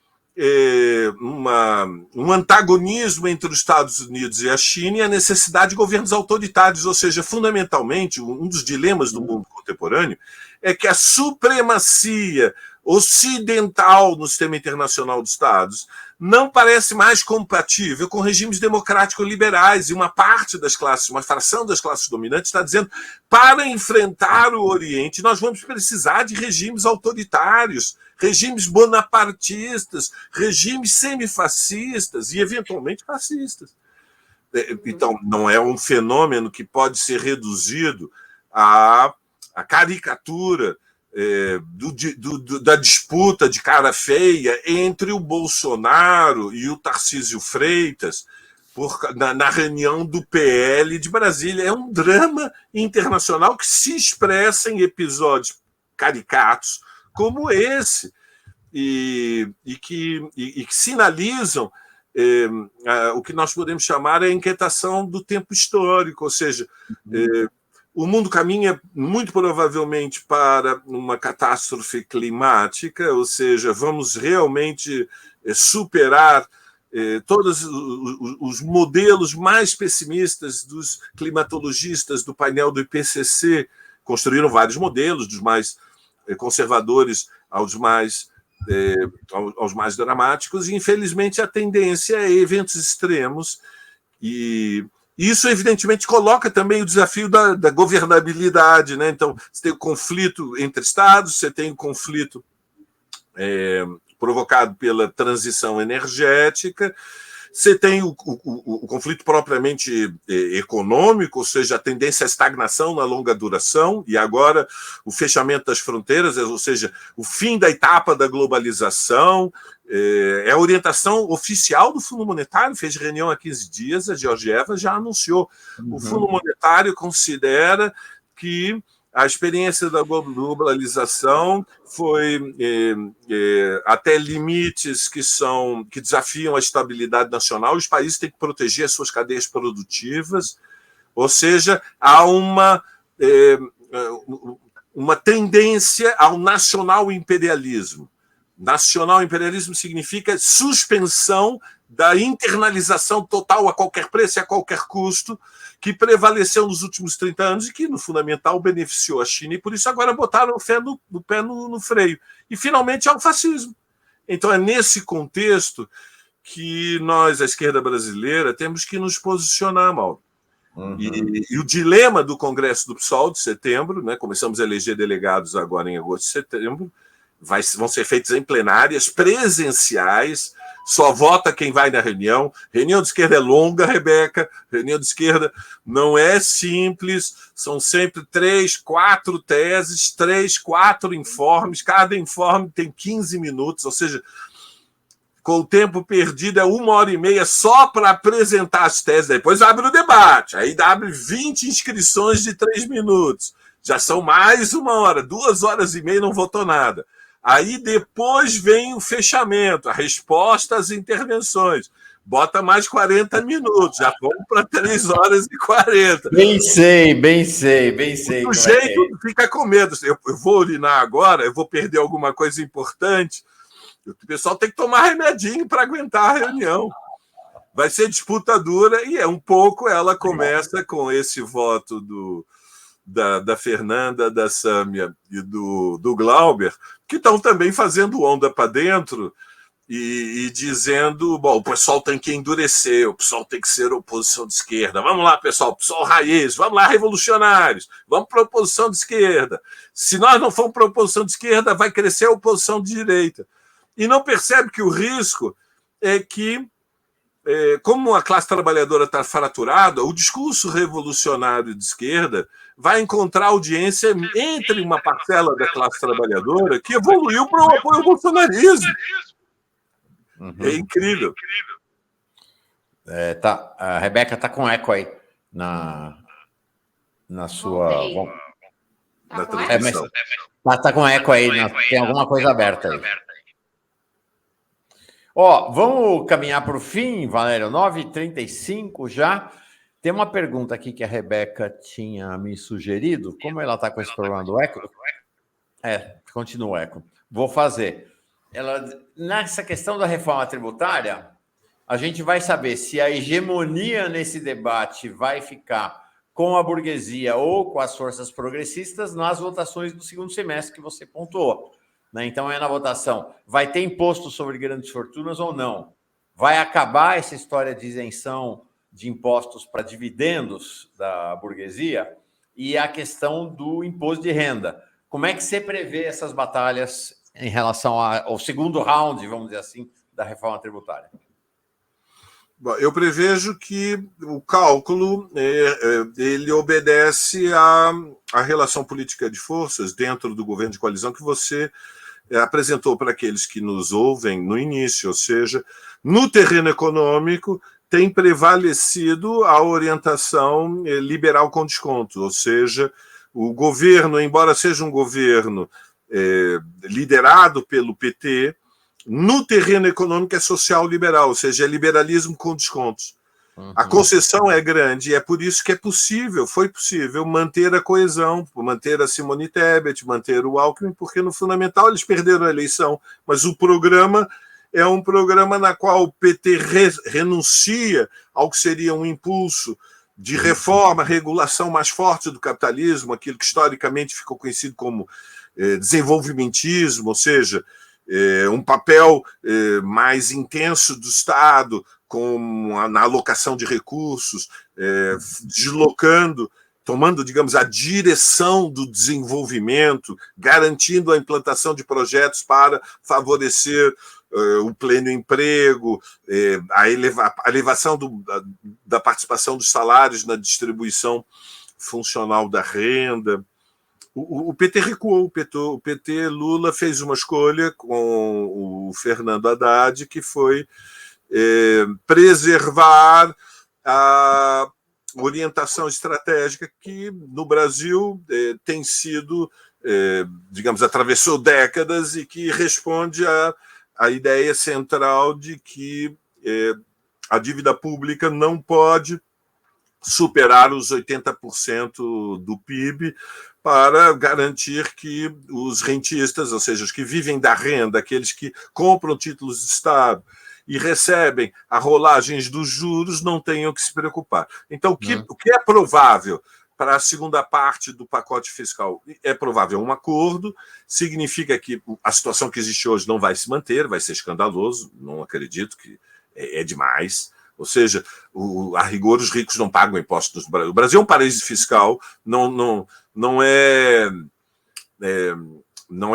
um antagonismo entre os Estados Unidos e a China e a necessidade de governos autoritários, ou seja, fundamentalmente, um dos dilemas do mundo contemporâneo é que a supremacia ocidental no sistema internacional dos Estados não parece mais compatível com regimes democráticos liberais, e uma parte das classes, uma fração das classes dominantes está dizendo, para enfrentar o Oriente, nós vamos precisar de regimes autoritários, regimes bonapartistas, regimes semifascistas e, eventualmente, fascistas. Então, não é um fenômeno que pode ser reduzido à caricatura da disputa de cara feia entre o Bolsonaro e o Tarcísio Freitas na reunião do PL de Brasília. É um drama internacional que se expressa em episódios caricatos como esse e que sinalizam o que nós podemos chamar a inquietação do tempo histórico, ou seja, o mundo caminha muito provavelmente para uma catástrofe climática, ou seja, vamos realmente superar todos os modelos mais pessimistas dos climatologistas do painel do IPCC. Construíram vários modelos, dos mais conservadores aos mais dramáticos, e infelizmente a tendência é eventos extremos, e isso, evidentemente, coloca também o desafio da governabilidade, né? Então, você tem o conflito entre Estados, você tem o conflito provocado pela transição energética, você tem o conflito propriamente econômico, ou seja, a tendência à estagnação na longa duração, e agora o fechamento das fronteiras, ou seja, o fim da etapa da globalização. É a orientação oficial do Fundo Monetário, fez reunião há 15 dias, a Georgieva já anunciou. O Fundo Monetário considera que a experiência da globalização foi até limites que desafiam a estabilidade nacional. Os países têm que proteger as suas cadeias produtivas, ou seja, há uma tendência ao nacional imperialismo. Nacional imperialismo significa suspensão da internalização total a qualquer preço e a qualquer custo, que prevaleceu nos últimos 30 anos e que, no fundamental, beneficiou a China, e por isso agora botaram o pé no freio. E, finalmente, há o fascismo. Então, é nesse contexto que nós, a esquerda brasileira, temos que nos posicionar, Mauro. E o dilema do Congresso do PSOL de setembro, né, começamos a eleger delegados agora em agosto e setembro, vão ser feitos em plenárias presenciais, só vota quem vai na reunião. Reunião de esquerda é longa, Rebeca. Reunião de esquerda não é simples. São sempre 3, 4 teses, 3, 4 informes. Cada informe tem 15 minutos, ou seja, com o tempo perdido é 1h30 só para apresentar as teses. Depois abre o debate. Aí abre 20 inscrições de 3 minutos. Já são mais 1 hora. 2h30 não votou nada. Aí depois vem o fechamento, a resposta às intervenções. Bota mais 40 minutos, já vamos para 3h40. Bem sei. O jeito fica com medo. Eu vou urinar agora, eu vou perder alguma coisa importante. O pessoal tem que tomar remedinho para aguentar a reunião. Vai ser disputa dura, e um pouco ela começa com esse voto da Fernanda, da Sâmia e do Glauber, que estão também fazendo onda para dentro e dizendo, bom, o pessoal tem que endurecer, o pessoal tem que ser oposição de esquerda. Vamos lá, pessoal raiz, vamos lá, revolucionários, vamos para a oposição de esquerda. Se nós não formos para a oposição de esquerda, vai crescer a oposição de direita. E não percebe que o risco é que, como a classe trabalhadora está fraturada, o discurso revolucionário de esquerda vai encontrar audiência entre uma parcela da classe trabalhadora que evoluiu para o apoio ao bolsonarismo. É incrível. Tá, a Rebeca está com eco aí na sua. Tá com transmissão. Tá com eco aí, tem alguma coisa aberta aí. Ó, vamos caminhar para o fim, Valério, 9h35 já. Tem uma pergunta aqui que a Rebeca tinha me sugerido. Como ela está com esse problema do eco? Continua o eco. Vou fazer. Nessa questão da reforma tributária, a gente vai saber se a hegemonia nesse debate vai ficar com a burguesia ou com as forças progressistas nas votações do segundo semestre que você pontuou. Né? Então, na votação, vai ter imposto sobre grandes fortunas ou não? Vai acabar essa história de isenção de impostos para dividendos da burguesia? E a questão do imposto de renda. Como é que você prevê essas batalhas em relação ao segundo round, vamos dizer assim, da reforma tributária? Bom, eu prevejo que o cálculo ele obedece à relação política de forças dentro do governo de coalizão que você apresentou para aqueles que nos ouvem no início, ou seja, no terreno econômico tem prevalecido a orientação liberal com desconto, ou seja, o governo, embora seja um governo liderado pelo PT, no terreno econômico é social-liberal, ou seja, é liberalismo com descontos. A concessão é grande e é por isso que foi possível manter a coesão, manter a Simone Tebet, manter o Alckmin, porque no fundamental eles perderam a eleição, mas o programa é um programa na qual o PT renuncia ao que seria um impulso de reforma, regulação mais forte do capitalismo, aquilo que historicamente ficou conhecido como desenvolvimentismo, ou seja, um papel mais intenso do Estado na alocação de recursos, tomando, digamos, a direção do desenvolvimento, garantindo a implantação de projetos para favorecer o pleno emprego, a elevação da participação dos salários na distribuição funcional da renda. O PT recuou, o PT Lula fez uma escolha com o Fernando Haddad, que foi preservar a orientação estratégica que no Brasil tem sido, digamos, atravessou décadas e que responde à ideia central de que a dívida pública não pode superar os 80% do PIB para garantir que os rentistas, ou seja, os que vivem da renda, aqueles que compram títulos de Estado e recebem a rolagens dos juros, não tenham que se preocupar. Então, o que é provável para a segunda parte do pacote fiscal? É provável um acordo, significa que a situação que existe hoje não vai se manter, vai ser escandaloso, não acredito que é demais. Ou seja, a rigor, os ricos não pagam impostos no Brasil. O Brasil é um paraíso fiscal, não é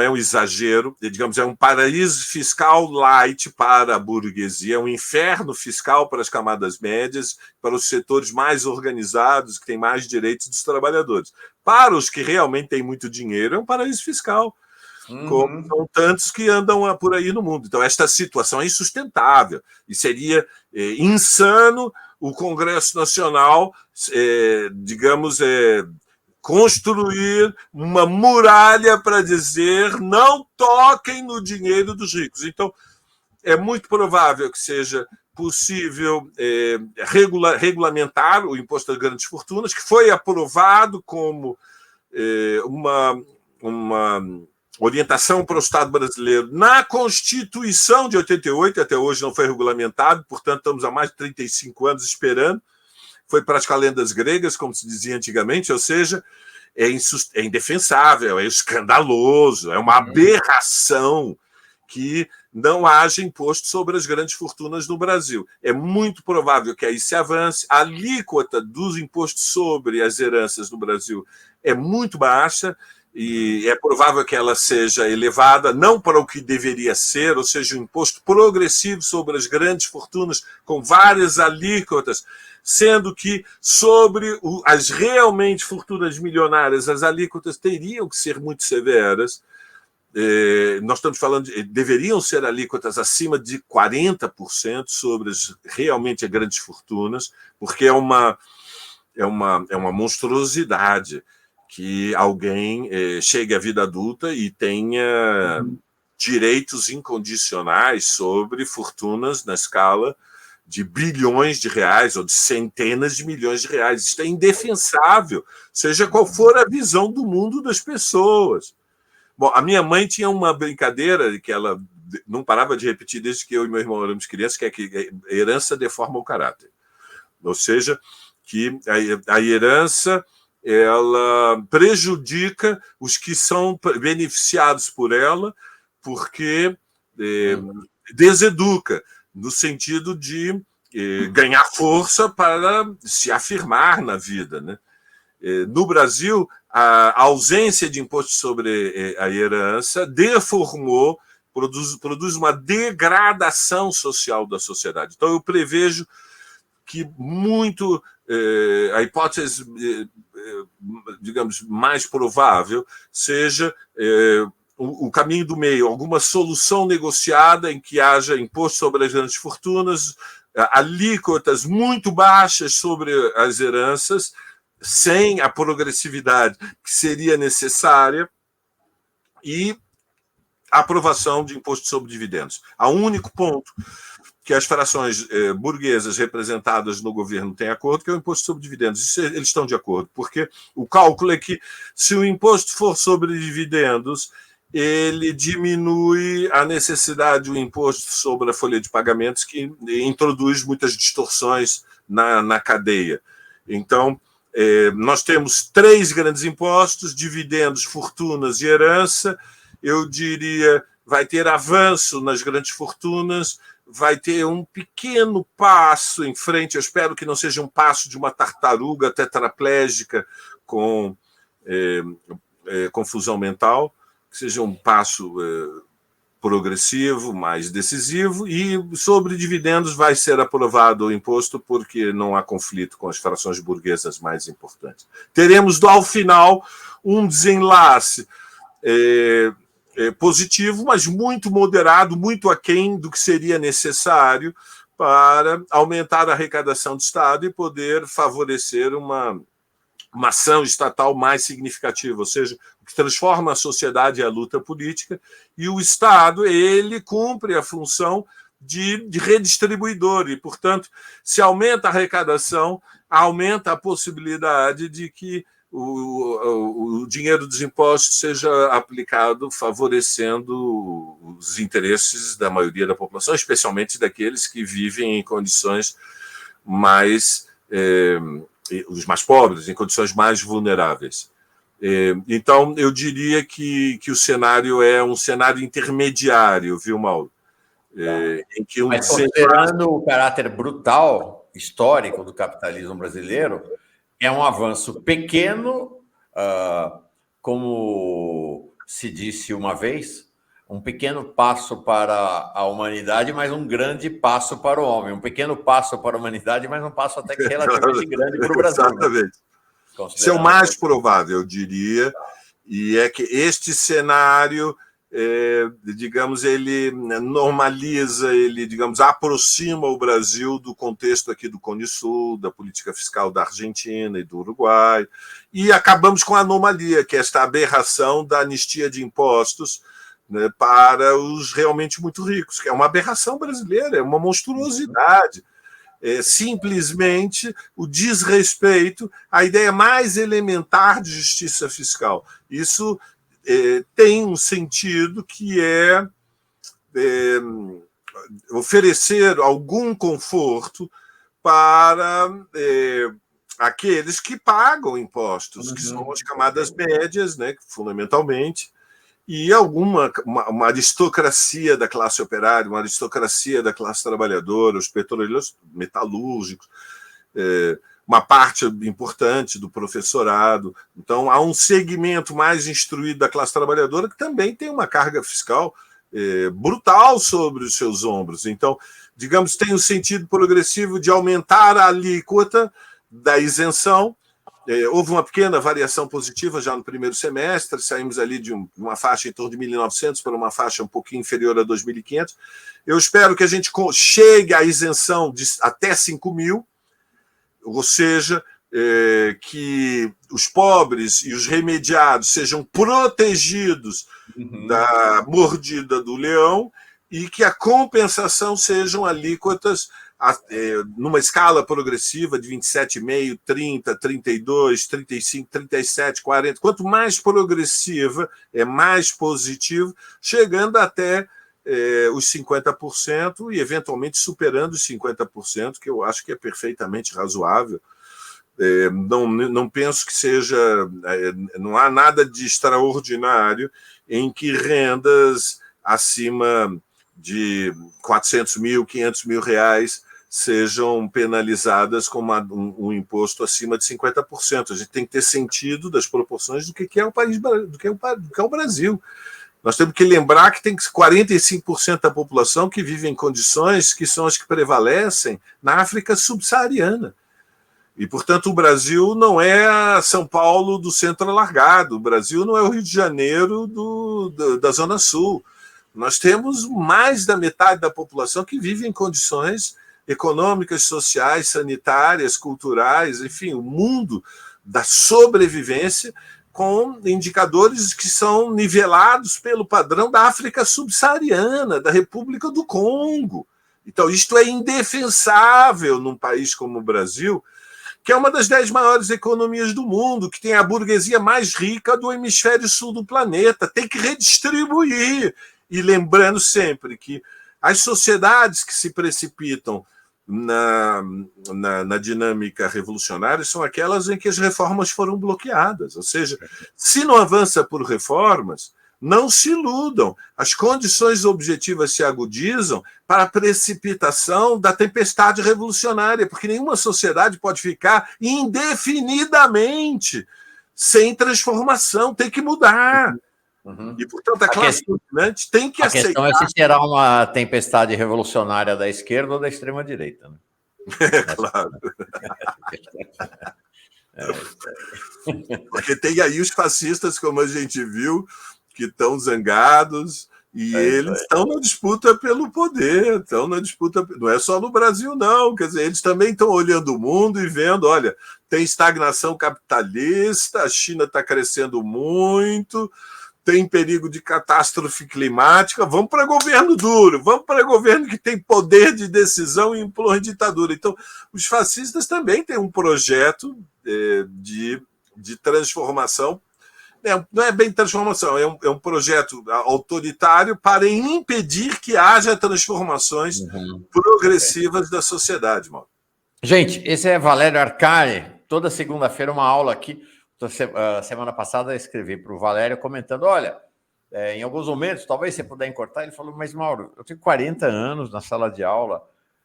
um exagero, digamos, é um paraíso fiscal light para a burguesia, é um inferno fiscal para as camadas médias, para os setores mais organizados, que têm mais direitos dos trabalhadores. Para os que realmente têm muito dinheiro, é um paraíso fiscal. Como são tantos que andam por aí no mundo. Então, esta situação é insustentável e seria insano o Congresso Nacional, digamos, construir uma muralha para dizer não toquem no dinheiro dos ricos. Então, é muito provável que seja possível regulamentar o imposto das grandes fortunas, que foi aprovado como uma orientação para o Estado brasileiro na Constituição de 88, até hoje não foi regulamentado, portanto, estamos há mais de 35 anos esperando. Foi praticar lendas gregas, como se dizia antigamente, ou seja, é indefensável, é escandaloso, é uma aberração que não haja imposto sobre as grandes fortunas no Brasil. É muito provável que aí se avance. A alíquota dos impostos sobre as heranças no Brasil é muito baixa e é provável que ela seja elevada, não para o que deveria ser, ou seja, um imposto progressivo sobre as grandes fortunas, com várias alíquotas, sendo que sobre as realmente fortunas milionárias, as alíquotas teriam que ser muito severas. Nós estamos falando deveriam ser alíquotas acima de 40% sobre realmente as grandes fortunas, porque é uma monstruosidade que alguém chegue à vida adulta e tenha direitos incondicionais sobre fortunas na escala de bilhões de reais ou de centenas de milhões de reais. Isso é indefensável, seja qual for a visão do mundo das pessoas. Bom, a minha mãe tinha uma brincadeira que ela não parava de repetir desde que eu e meu irmão éramos crianças, que é que a herança deforma o caráter. Ou seja, que a herança ela prejudica os que são beneficiados por ela, porque deseduca, no sentido de ganhar força para se afirmar na vida, né? No Brasil, a ausência de imposto sobre a herança deformou, produz uma degradação social da sociedade. Então, eu prevejo que muito a hipótese, digamos, mais provável seja o caminho do meio, alguma solução negociada em que haja imposto sobre as grandes fortunas, alíquotas muito baixas sobre as heranças, sem a progressividade que seria necessária, e a aprovação de imposto sobre dividendos. Há um único ponto que as frações burguesas representadas no governo têm acordo, que é o imposto sobre dividendos. Isso eles estão de acordo, porque o cálculo é que, se o imposto for sobre dividendos, ele diminui a necessidade do imposto sobre a folha de pagamentos, que introduz muitas distorções na cadeia. Então, nós temos 3 grandes impostos: dividendos, fortunas e herança. Eu diria, vai ter avanço nas grandes fortunas, vai ter um pequeno passo em frente. Eu espero que não seja um passo de uma tartaruga tetraplégica com confusão mental, que seja um passo progressivo, mais decisivo. E sobre dividendos vai ser aprovado o imposto, porque não há conflito com as frações burguesas mais importantes. Teremos, ao final, um desenlace positivo, mas muito moderado, muito aquém do que seria necessário para aumentar a arrecadação do Estado e poder favorecer uma ação estatal mais significativa, ou seja, o que transforma a sociedade é a luta política, e o Estado, ele cumpre a função de redistribuidor, e, portanto, se aumenta a arrecadação, aumenta a possibilidade de que o dinheiro dos impostos seja aplicado favorecendo os interesses da maioria da população, especialmente daqueles que vivem em condições mais os mais pobres, em condições mais vulneráveis. Então, eu diria que o cenário é um cenário intermediário, viu, Mauro? Em que mas, considerando o caráter brutal, histórico do capitalismo brasileiro, é um avanço pequeno, como se disse uma vez, um pequeno passo para a humanidade, mas um grande passo para o homem. Um pequeno passo para a humanidade, mas um passo até que relativamente grande para o Brasil. Exatamente. Né? Isso é o mais provável, eu diria, e é que este cenário, digamos, ele normaliza, ele, digamos, aproxima o Brasil do contexto aqui do Cone Sul, da política fiscal da Argentina e do Uruguai, e acabamos com a anomalia, que é esta aberração da anistia de impostos, né, para os realmente muito ricos, que é uma aberração brasileira, é uma monstruosidade. Simplesmente o desrespeito à ideia mais elementar de justiça fiscal. Isso tem um sentido que é oferecer algum conforto para aqueles que pagam impostos, que são as camadas médias, né, fundamentalmente, e uma aristocracia da classe operária, uma aristocracia da classe trabalhadora, os petroleiros, metalúrgicos, uma parte importante do professorado. Então, há um segmento mais instruído da classe trabalhadora que também tem uma carga fiscal brutal sobre os seus ombros. Então, digamos, tem o sentido progressivo de aumentar a alíquota da isenção. Houve uma pequena variação positiva já no primeiro semestre, saímos ali de uma faixa em torno de 1.900 para uma faixa um pouquinho inferior a 2.500. Eu espero que a gente chegue à isenção de até 5.000, ou seja, que os pobres e os remediados sejam protegidos da mordida do leão e que a compensação sejam alíquotas numa escala progressiva de 27,5, 30, 32, 35, 37, 40. Quanto mais progressiva, é mais positivo, chegando até os 50% e, eventualmente, superando os 50%, que eu acho que é perfeitamente razoável. Não penso que seja... não há nada de extraordinário em que rendas acima de 400 mil, 500 mil reais sejam penalizadas com um imposto acima de 50%. A gente tem que ter sentido das proporções do que é o país, do que é o Brasil. Nós temos que lembrar que tem 45% da população que vive em condições que são as que prevalecem na África subsaariana. E, portanto, o Brasil não é a São Paulo do centro alargado, o Brasil não é o Rio de Janeiro da Zona Sul. Nós temos mais da metade da população que vive em condições econômicas, sociais, sanitárias, culturais, enfim, o mundo da sobrevivência, com indicadores que são nivelados pelo padrão da África subsaariana, da República do Congo. Então, isto é indefensável num país como o Brasil, que é uma das 10 maiores economias do mundo, que tem a burguesia mais rica do hemisfério sul do planeta. Tem que redistribuir. E lembrando sempre que as sociedades que se precipitam na dinâmica revolucionária são aquelas em que as reformas foram bloqueadas. Ou seja, se não avança por reformas, não se iludam. As condições objetivas se agudizam para a precipitação da tempestade revolucionária, porque nenhuma sociedade pode ficar indefinidamente sem transformação, tem que mudar. E, portanto, a classe dominante tem que aceitar. A questão é se será uma tempestade revolucionária da esquerda ou da extrema-direita. Né? Claro. Porque tem aí os fascistas, como a gente viu, que estão zangados e eles estão na disputa pelo poder, estão na disputa, não é só no Brasil, não, quer dizer, eles também estão olhando o mundo e vendo, olha, tem estagnação capitalista, a China está crescendo muito, tem perigo de catástrofe climática, vamos para governo duro, vamos para governo que tem poder de decisão e impõe ditadura. Então, os fascistas também têm um projeto de transformação. Não é bem transformação, é um projeto autoritário para impedir que haja transformações progressivas da sociedade. Mano. Gente, esse é Valério Arcari. Toda segunda-feira uma aula aqui. Semana passada eu escrevi para o Valério comentando, olha, em alguns momentos, talvez você puder cortar, ele falou, mas Mauro, eu tenho 40 anos na sala de aula,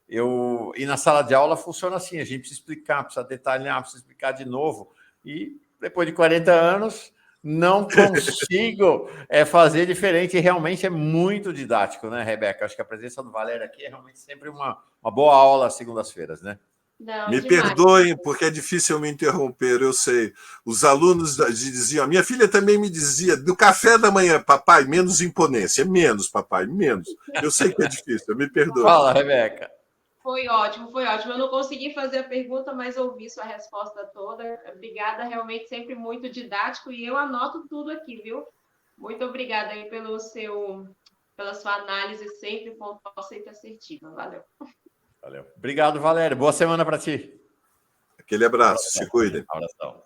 e na sala de aula funciona assim, a gente precisa explicar, precisa detalhar, precisa explicar de novo, e depois de 40 anos não consigo fazer diferente, e realmente é muito didático, né, Rebeca? Acho que a presença do Valério aqui é realmente sempre uma boa aula às segundas-feiras, né? Não, me demais. perdoem, porque é difícil me interromper, eu sei. Os alunos diziam, a minha filha também me dizia, do café da manhã, papai, menos imponência, menos, papai, menos. Eu sei que é difícil, me perdoe. Fala, Rebeca. Foi ótimo, foi ótimo. Eu não consegui fazer a pergunta, mas ouvi sua resposta toda. Obrigada, realmente sempre muito didático, e eu anoto tudo aqui, viu? Muito obrigada aí pela sua análise sempre pontual, sempre assertiva. Valeu. Valeu. Obrigado, Valério. Boa semana para ti. Aquele abraço, se cuidem. Abração.